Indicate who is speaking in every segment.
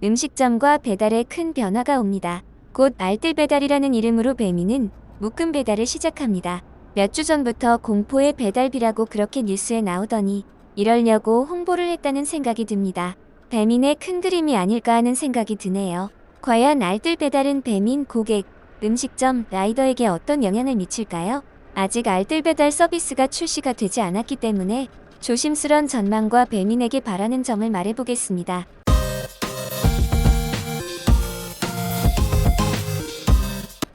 Speaker 1: 음식점과 배달에 큰 변화가 옵니다. 곧 알뜰 배달이라는 이름으로 배민은 묶음 배달을 시작합니다. 몇 주 전부터 공포의 배달비라고 그렇게 뉴스에 나오더니 이러려고 홍보를 했다는 생각이 듭니다. 배민의 큰 그림이 아닐까 하는 생각이 드네요. 과연 알뜰 배달은 배민, 고객, 음식점, 라이더에게 어떤 영향을 미칠까요? 아직 알뜰 배달 서비스가 출시가 되지 않았기 때문에 조심스런 전망과 배민에게 바라는 점을 말해보겠습니다.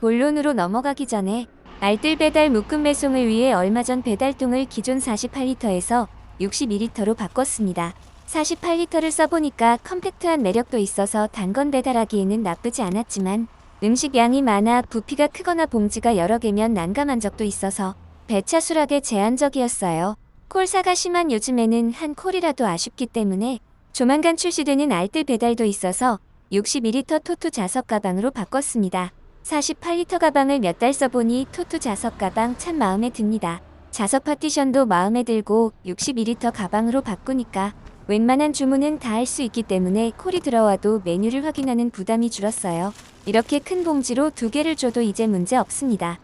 Speaker 1: 본론으로 넘어가기 전에 알뜰 배달 묶음 배송을 위해 얼마 전 배달통을 기존 48리터에서 62리터로 바꿨습니다. 48리터를 써보니까 컴팩트한 매력도 있어서 단건 배달하기에는 나쁘지 않았지만 음식 양이 많아 부피가 크거나 봉지가 여러 개면 난감한 적도 있어서 배차 수락에 제한적이었어요. 콜사가 심한 요즘에는 한 콜이라도 아쉽기 때문에 조만간 출시되는 알뜰 배달도 있어서 62리터 토투 자석 가방으로 바꿨습니다. 48리터 가방을 몇 달 써보니 토투 자석 가방 참 마음에 듭니다. 자석 파티션도 마음에 들고 62리터 가방으로 바꾸니까 웬만한 주문은 다 할 수 있기 때문에 콜이 들어와도 메뉴를 확인하는 부담이 줄었어요. 이렇게 큰 봉지로 2개를 줘도 이제 문제 없습니다.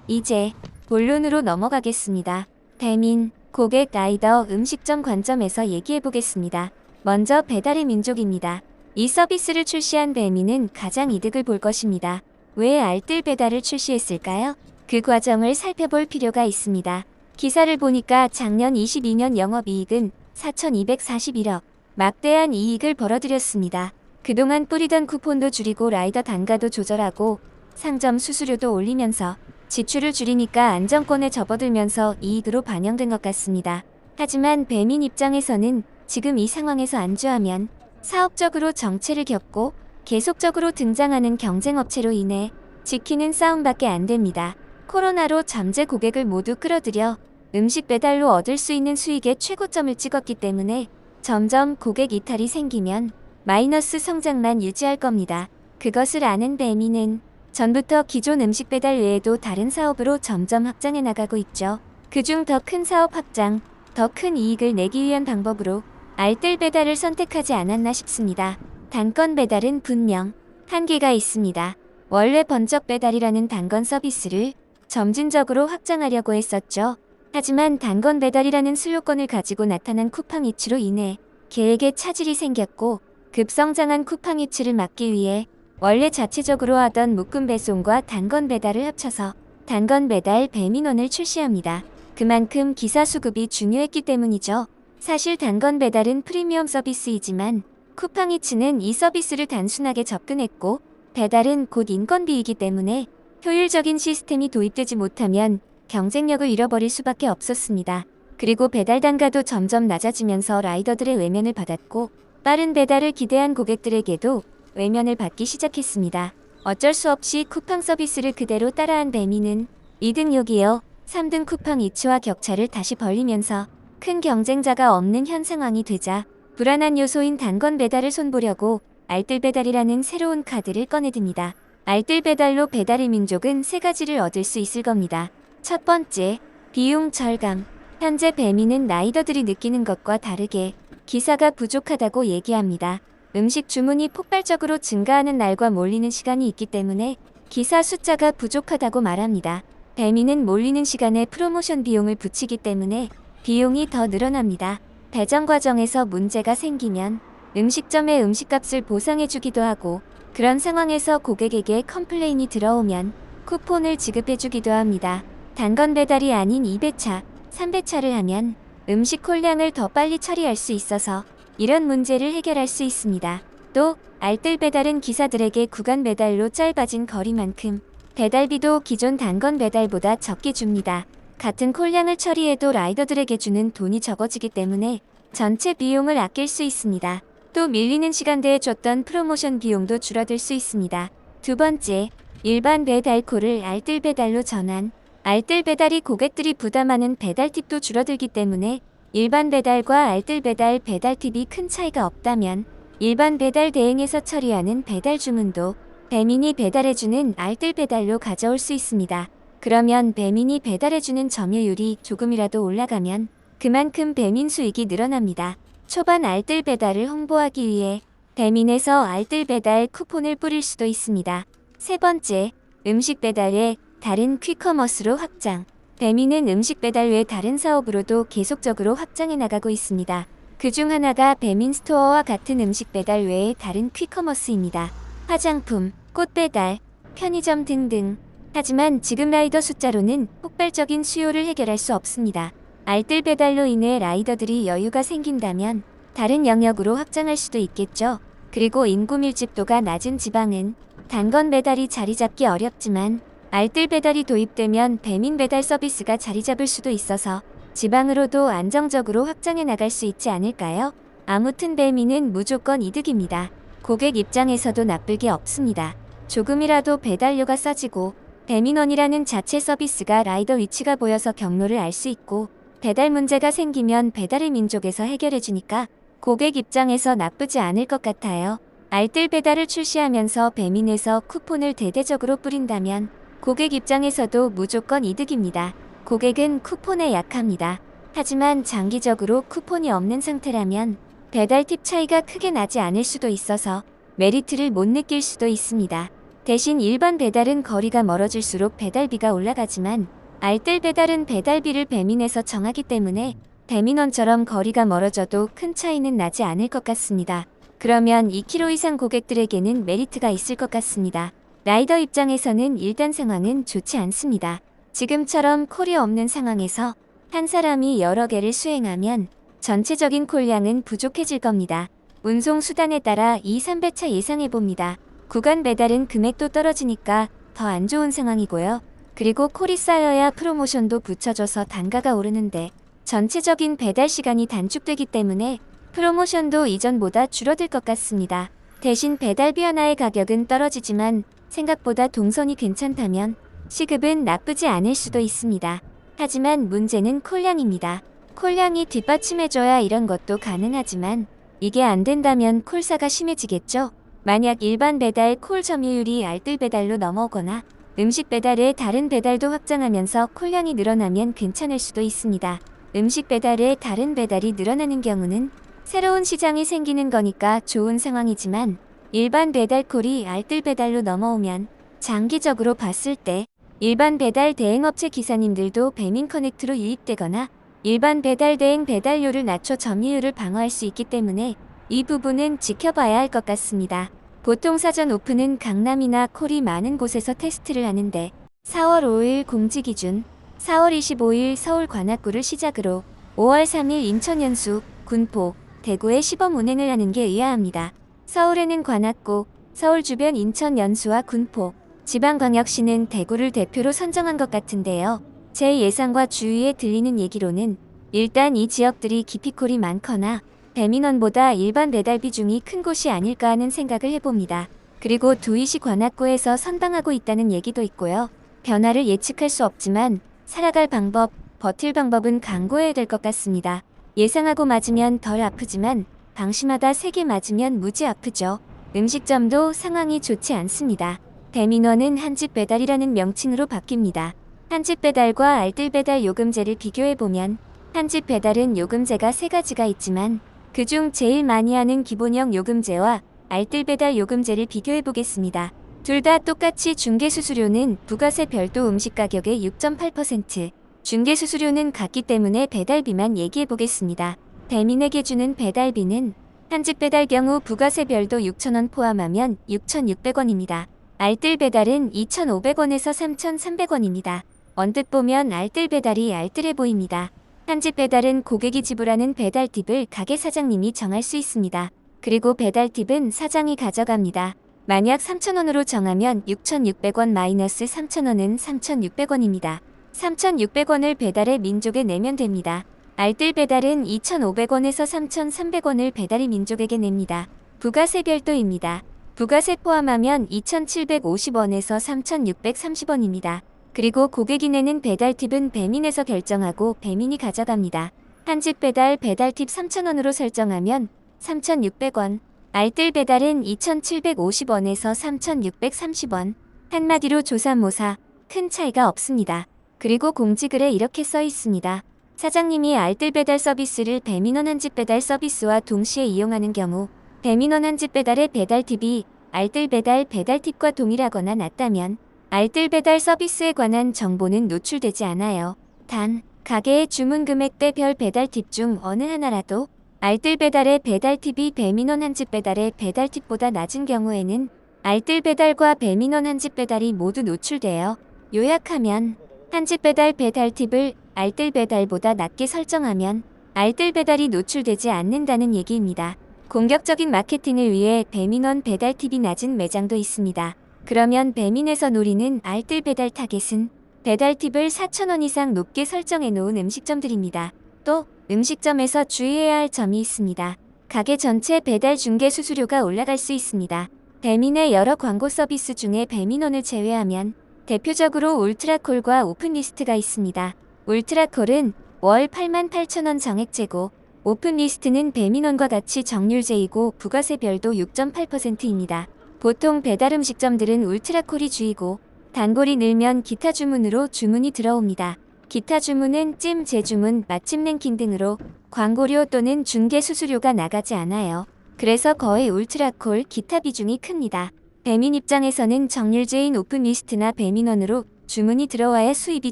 Speaker 1: 이제 본론으로 넘어가겠습니다. 배민, 고객, 라이더, 음식점 관점에서 얘기해보겠습니다. 먼저 배달의 민족입니다. 이 서비스를 출시한 배민은 가장 이득을 볼 것입니다. 왜 알뜰 배달을 출시했을까요? 그 과정을 살펴볼 필요가 있습니다. 기사를 보니까 작년 22년 영업이익은 4,241억, 막대한 이익을 벌어들였습니다. 그동안 뿌리던 쿠폰도 줄이고 라이더 단가도 조절하고 상점 수수료도 올리면서 지출을 줄이니까 안정권에 접어들면서 이익으로 반영된 것 같습니다. 하지만 배민 입장에서는 지금 이 상황에서 안주하면 사업적으로 정체를 겪고 계속적으로 등장하는 경쟁업체로 인해 지키는 싸움밖에 안 됩니다. 코로나로 잠재 고객을 모두 끌어들여 음식 배달로 얻을 수 있는 수익의 최고점을 찍었기 때문에 점점 고객 이탈이 생기면 마이너스 성장만 유지할 겁니다. 그것을 아는 배민은 전부터 기존 음식 배달 외에도 다른 사업으로 점점 확장해 나가고 있죠. 그중 더 큰 사업 확장, 더 큰 이익을 내기 위한 방법으로 알뜰 배달을 선택하지 않았나 싶습니다. 단건 배달은 분명 한계가 있습니다. 원래 번쩍 배달이라는 단건 서비스를 점진적으로 확장하려고 했었죠. 하지만 단건 배달이라는 슬로건을 가지고 나타난 쿠팡이츠로 인해 계획에 차질이 생겼고 급성장한 쿠팡이츠를 막기 위해 원래 자체적으로 하던 묶음 배송과 단건 배달을 합쳐서 단건 배달 배민원을 출시합니다. 그만큼 기사 수급이 중요했기 때문이죠. 사실 단건 배달은 프리미엄 서비스이지만 쿠팡이츠는 이 서비스를 단순하게 접근했고 배달은 곧 인건비이기 때문에 효율적인 시스템이 도입되지 못하면 경쟁력을 잃어버릴 수밖에 없었습니다. 그리고 배달 단가도 점점 낮아지면서 라이더들의 외면을 받았고 빠른 배달을 기대한 고객들에게도 외면을 받기 시작했습니다. 어쩔 수 없이 쿠팡 서비스를 그대로 따라한 배민은 2등6이어 3등 쿠팡이츠와 격차를 다시 벌리면서 큰 경쟁자가 없는 현 상황이 되자 불안한 요소인 단건 배달을 손보려고 알뜰 배달이라는 새로운 카드를 꺼내듭니다. 알뜰 배달로 배달의 민족은 3가지를 얻을 수 있을 겁니다. 첫 번째, 비용 절감. 현재 배민은 라이더들이 느끼는 것과 다르게 기사가 부족하다고 얘기합니다. 음식 주문이 폭발적으로 증가하는 날과 몰리는 시간이 있기 때문에 기사 숫자가 부족하다고 말합니다. 배민은 몰리는 시간에 프로모션 비용을 붙이기 때문에 비용이 더 늘어납니다. 배정 과정에서 문제가 생기면 음식점에 음식값을 보상해주기도 하고 그런 상황에서 고객에게 컴플레인이 들어오면 쿠폰을 지급해주기도 합니다. 단건 배달이 아닌 2배차, 3배차를 하면 음식 콜량을 더 빨리 처리할 수 있어서 이런 문제를 해결할 수 있습니다. 또 알뜰 배달은 기사들에게 구간 배달로 짧아진 거리만큼 배달비도 기존 단건 배달보다 적게 줍니다. 같은 콜량을 처리해도 라이더들에게 주는 돈이 적어지기 때문에 전체 비용을 아낄 수 있습니다. 또 밀리는 시간대에 줬던 프로모션 비용도 줄어들 수 있습니다. 두 번째, 일반 배달콜을 알뜰 배달로 전환. 알뜰 배달이 고객들이 부담하는 배달 팁도 줄어들기 때문에 일반 배달과 알뜰 배달 배달 팁이 큰 차이가 없다면 일반 배달 대행에서 처리하는 배달 주문도 배민이 배달해주는 알뜰 배달로 가져올 수 있습니다. 그러면 배민이 배달해주는 점유율이 조금이라도 올라가면 그만큼 배민 수익이 늘어납니다. 초반 알뜰 배달을 홍보하기 위해 배민에서 알뜰 배달 쿠폰을 뿌릴 수도 있습니다. 세 번째, 음식 배달 외 다른 퀵커머스로 확장. 배민은 음식 배달 외 다른 사업으로도 계속적으로 확장해 나가고 있습니다. 그중 하나가 배민 스토어와 같은 음식 배달 외의 다른 퀵커머스입니다. 화장품, 꽃 배달, 편의점 등등. 하지만 지금 라이더 숫자로는 폭발적인 수요를 해결할 수 없습니다. 알뜰 배달로 인해 라이더들이 여유가 생긴다면 다른 영역으로 확장할 수도 있겠죠. 그리고 인구 밀집도가 낮은 지방은 단건 배달이 자리 잡기 어렵지만 알뜰 배달이 도입되면 배민 배달 서비스가 자리 잡을 수도 있어서 지방으로도 안정적으로 확장해 나갈 수 있지 않을까요? 아무튼 배민은 무조건 이득입니다. 고객 입장에서도 나쁠 게 없습니다. 조금이라도 배달료가 싸지고 배민원이라는 자체 서비스가 라이더 위치가 보여서 경로를 알 수 있고 배달 문제가 생기면 배달의 민족에서 해결해주니까 고객 입장에서 나쁘지 않을 것 같아요. 알뜰 배달을 출시하면서 배민에서 쿠폰을 대대적으로 뿌린다면 고객 입장에서도 무조건 이득입니다. 고객은 쿠폰에 약합니다. 하지만 장기적으로 쿠폰이 없는 상태라면 배달 팁 차이가 크게 나지 않을 수도 있어서 메리트를 못 느낄 수도 있습니다. 대신 일반 배달은 거리가 멀어질수록 배달비가 올라가지만 알뜰 배달은 배달비를 배민에서 정하기 때문에 배민원처럼 거리가 멀어져도 큰 차이는 나지 않을 것 같습니다. 그러면 2km 이상 고객들에게는 메리트가 있을 것 같습니다. 라이더 입장에서는 일단 상황은 좋지 않습니다. 지금처럼 콜이 없는 상황에서 한 사람이 여러 개를 수행하면 전체적인 콜량은 부족해질 겁니다. 운송 수단에 따라 2, 3배차 예상해봅니다. 구간 배달은 금액도 떨어지니까 더 안 좋은 상황이고요. 그리고 콜이 쌓여야 프로모션도 붙여줘서 단가가 오르는데 전체적인 배달 시간이 단축되기 때문에 프로모션도 이전보다 줄어들 것 같습니다. 대신 배달비 하나의 가격은 떨어지지만 생각보다 동선이 괜찮다면 시급은 나쁘지 않을 수도 있습니다. 하지만 문제는 콜량입니다. 콜량이 뒷받침해줘야 이런 것도 가능하지만 이게 안 된다면 콜사가 심해지겠죠? 만약 일반 배달 콜 점유율이 알뜰 배달로 넘어오거나 음식 배달에 다른 배달도 확장하면서 콜량이 늘어나면 괜찮을 수도 있습니다. 음식 배달에 다른 배달이 늘어나는 경우는 새로운 시장이 생기는 거니까 좋은 상황이지만 일반 배달 콜이 알뜰 배달로 넘어오면 장기적으로 봤을 때 일반 배달 대행업체 기사님들도 배민 커넥트로 유입되거나 일반 배달 대행 배달료를 낮춰 점유율을 방어할 수 있기 때문에 이 부분은 지켜봐야 할 것 같습니다. 보통 사전 오픈은 강남이나 콜이 많은 곳에서 테스트를 하는데 4월 5일 공지 기준 4월 25일 서울 관악구를 시작으로 5월 3일 인천 연수, 군포, 대구에 시범 운행을 하는 게 의아합니다. 서울에는 관악구, 서울 주변 인천 연수와 군포, 지방광역시는 대구를 대표로 선정한 것 같은데요. 제 예상과 주위에 들리는 얘기로는 일단 이 지역들이 기피콜이 많거나 배민원보다 일반 배달 비중이 큰 곳이 아닐까 하는 생각을 해봅니다. 그리고 두이시 관악구에서 선방하고 있다는 얘기도 있고요. 변화를 예측할 수 없지만 살아갈 방법, 버틸 방법은 강구해야 될 것 같습니다. 예상하고 맞으면 덜 아프지만 방심하다 3개 맞으면 무지 아프죠. 음식점도 상황이 좋지 않습니다. 배민원은 한집 배달이라는 명칭으로 바뀝니다. 한집 배달과 알뜰 배달 요금제를 비교해보면 한집 배달은 요금제가 3가지가 있지만 그중 제일 많이 하는 기본형 요금제와 알뜰 배달 요금제를 비교해보겠습니다. 둘 다 똑같이 중개수수료는 부가세 별도 음식 가격의 6.8%, 중개수수료는 같기 때문에 배달비만 얘기해보겠습니다. 배민에게 주는 배달비는 한집 배달 경우 부가세 별도 6,000원 포함하면 6,600원입니다. 알뜰 배달은 2,500원에서 3,300원입니다. 언뜻 보면 알뜰 배달이 알뜰해 보입니다. 한집 배달은 고객이 지불하는 배달 팁을 가게 사장님이 정할 수 있습니다. 그리고 배달 팁은 사장이 가져갑니다. 만약 3,000원으로 정하면 6,600원 마이너스 3,000원은 3,600원입니다. 3,600원을 배달의 민족에 내면 됩니다. 알뜰 배달은 2,500원에서 3,300원을 배달의 민족에게 냅니다. 부가세 별도입니다. 부가세 포함하면 2,750원에서 3,630원입니다. 그리고 고객이 내는 배달 팁은 배민에서 결정하고 배민이 가져갑니다. 한집 배달 배달팁 3,000원으로 설정하면 3,600원, 알뜰 배달은 2,750원에서 3,630원. 한마디로 조삼모사, 큰 차이가 없습니다. 그리고 공지글에 이렇게 써 있습니다. 사장님이 알뜰 배달 서비스를 배민원 한집 배달 서비스와 동시에 이용하는 경우 배민원 한집 배달의 배달 팁이 알뜰 배달 배달 팁과 동일하거나 낮다면 알뜰 배달 서비스에 관한 정보는 노출되지 않아요. 단, 가게의 주문 금액대별 배달 팁 중 어느 하나라도 알뜰 배달의 배달 팁이 배민원 한집 배달의 배달 팁보다 낮은 경우에는 알뜰 배달과 배민원 한집 배달이 모두 노출되어 요약하면 한집 배달 배달 팁을 알뜰 배달보다 낮게 설정하면 알뜰 배달이 노출되지 않는다는 얘기입니다. 공격적인 마케팅을 위해 배민원 배달 팁이 낮은 매장도 있습니다. 그러면 배민에서 노리는 알뜰 배달 타겟은 배달 팁을 4,000원 이상 높게 설정해 놓은 음식점들입니다. 또 음식점에서 주의해야 할 점이 있습니다. 가게 전체 배달 중개 수수료가 올라갈 수 있습니다. 배민의 여러 광고 서비스 중에 배민원을 제외하면 대표적으로 울트라콜과 오픈리스트가 있습니다. 울트라콜은 월 88,000원 정액제고 오픈리스트는 배민원과 같이 정률제이고 부가세별도 6.8%입니다. 보통 배달 음식점들은 울트라콜이 주이고 단골이 늘면 기타 주문으로 주문이 들어옵니다. 기타 주문은 찜, 재주문, 맛집 랭킹 등으로 광고료 또는 중개 수수료가 나가지 않아요. 그래서 거의 울트라콜, 기타 비중이 큽니다. 배민 입장에서는 정률제인 오픈리스트나 배민원으로 주문이 들어와야 수입이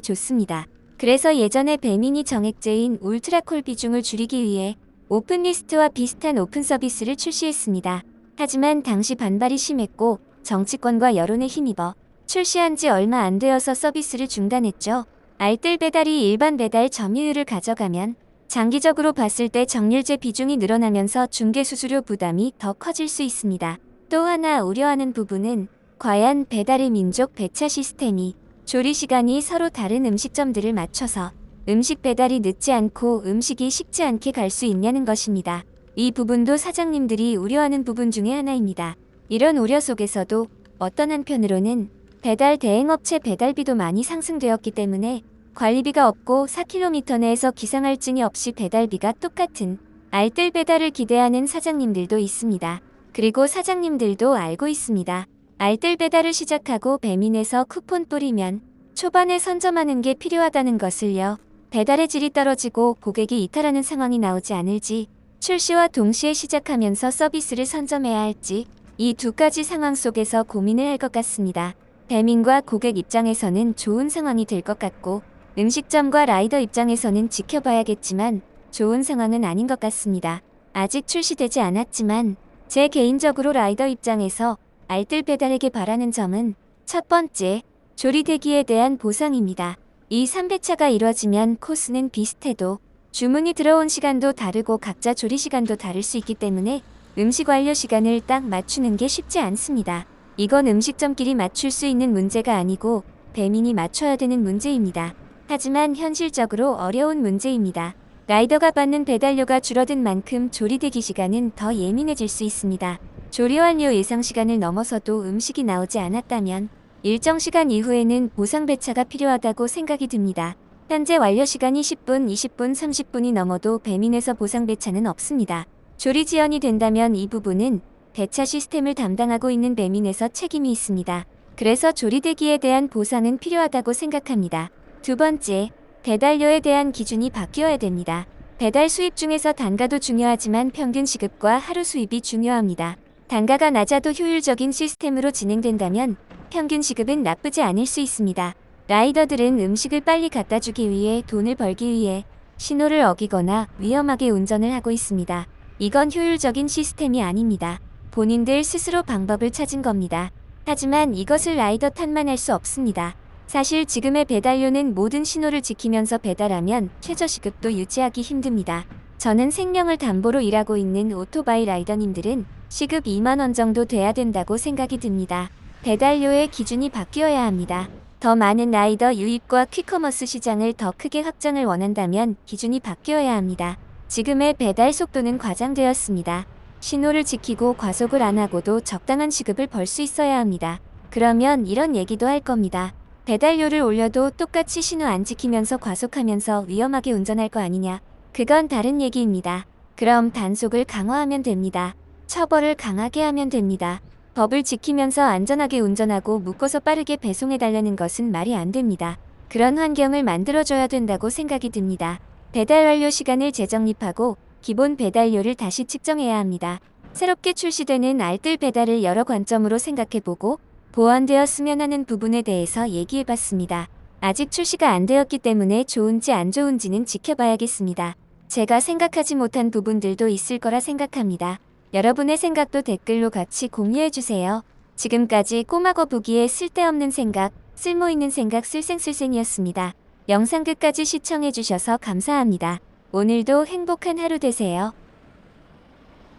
Speaker 1: 좋습니다. 그래서 예전에 배민이 정액제인 울트라콜 비중을 줄이기 위해 오픈리스트와 비슷한 오픈 서비스를 출시했습니다. 하지만 당시 반발이 심했고 정치권과 여론에 힘입어 출시한 지 얼마 안 되어서 서비스를 중단했죠. 알뜰 배달이 일반 배달 점유율을 가져가면 장기적으로 봤을 때 정률제 비중이 늘어나면서 중개수수료 부담이 더 커질 수 있습니다. 또 하나 우려하는 부분은 과연 배달의 민족 배차 시스템이 조리 시간이 서로 다른 음식점들을 맞춰서 음식 배달이 늦지 않고 음식이 식지 않게 갈 수 있냐는 것입니다. 이 부분도 사장님들이 우려하는 부분 중에 하나입니다. 이런 우려 속에서도 어떤 한편으로는 배달 대행업체 배달비도 많이 상승되었기 때문에 관리비가 없고 4km 내에서 기상할증이 없이 배달비가 똑같은 알뜰 배달을 기대하는 사장님들도 있습니다. 그리고 사장님들도 알고 있습니다. 알뜰 배달을 시작하고 배민에서 쿠폰 뿌리면 초반에 선점하는 게 필요하다는 것을요. 배달의 질이 떨어지고 고객이 이탈하는 상황이 나오지 않을지, 출시와 동시에 시작하면서 서비스를 선점해야 할지 이 두 가지 상황 속에서 고민을 할 것 같습니다. 배민과 고객 입장에서는 좋은 상황이 될 것 같고 음식점과 라이더 입장에서는 지켜봐야겠지만 좋은 상황은 아닌 것 같습니다. 아직 출시되지 않았지만 제 개인적으로 라이더 입장에서 알뜰 배달에게 바라는 점은 첫 번째, 조리대기에 대한 보상입니다. 이 3배차가 이루어지면 코스는 비슷해도 주문이 들어온 시간도 다르고 각자 조리 시간도 다를 수 있기 때문에 음식 완료 시간을 딱 맞추는 게 쉽지 않습니다. 이건 음식점끼리 맞출 수 있는 문제가 아니고 배민이 맞춰야 되는 문제입니다. 하지만 현실적으로 어려운 문제입니다. 라이더가 받는 배달료가 줄어든 만큼 조리대기 시간은 더 예민해질 수 있습니다. 조리 완료 예상 시간을 넘어서도 음식이 나오지 않았다면 일정 시간 이후에는 보상 배차가 필요하다고 생각이 듭니다. 현재 완료 시간이 10분, 20분, 30분이 넘어도 배민에서 보상 배차는 없습니다. 조리 지연이 된다면 이 부분은 배차 시스템을 담당하고 있는 배민에서 책임이 있습니다. 그래서 조리대기에 대한 보상은 필요하다고 생각합니다. 두 번째, 배달료에 대한 기준이 바뀌어야 됩니다. 배달 수입 중에서 단가도 중요하지만 평균 시급과 하루 수입이 중요합니다. 단가가 낮아도 효율적인 시스템으로 진행된다면 평균 시급은 나쁘지 않을 수 있습니다. 라이더들은 음식을 빨리 갖다 주기 위해 돈을 벌기 위해 신호를 어기거나 위험하게 운전을 하고 있습니다. 이건 효율적인 시스템이 아닙니다. 본인들 스스로 방법을 찾은 겁니다. 하지만 이것을 라이더 탓만 할 수 없습니다. 사실 지금의 배달료는 모든 신호를 지키면서 배달하면 최저시급도 유지하기 힘듭니다. 저는 생명을 담보로 일하고 있는 오토바이 라이더님들은 시급 2만원 정도 돼야 된다고 생각이 듭니다. 배달료의 기준이 바뀌어야 합니다. 더 많은 라이더 유입과 퀵커머스 시장을 더 크게 확장을 원한다면 기준이 바뀌어야 합니다. 지금의 배달 속도는 과장되었습니다. 신호를 지키고 과속을 안 하고도 적당한 시급을 벌 수 있어야 합니다. 그러면 이런 얘기도 할 겁니다. 배달료를 올려도 똑같이 신호 안 지키면서 과속하면서 위험하게 운전할 거 아니냐. 그건 다른 얘기입니다. 그럼 단속을 강화하면 됩니다. 처벌을 강하게 하면 됩니다. 법을 지키면서 안전하게 운전하고 묶어서 빠르게 배송해달라는 것은 말이 안 됩니다. 그런 환경을 만들어줘야 된다고 생각이 듭니다. 배달 완료 시간을 재정립하고 기본 배달료를 다시 측정해야 합니다. 새롭게 출시되는 알뜰 배달을 여러 관점으로 생각해보고 보완되었으면 하는 부분에 대해서 얘기해봤습니다. 아직 출시가 안 되었기 때문에 좋은지 안 좋은지는 지켜봐야겠습니다. 제가 생각하지 못한 부분들도 있을 거라 생각합니다. 여러분의 생각도 댓글로 같이 공유해주세요. 지금까지 꼬마거북이의 쓸데없는 생각, 쓸모있는 생각 쓸생쓸생이었습니다. 영상 끝까지 시청해주셔서 감사합니다. 오늘도 행복한 하루 되세요.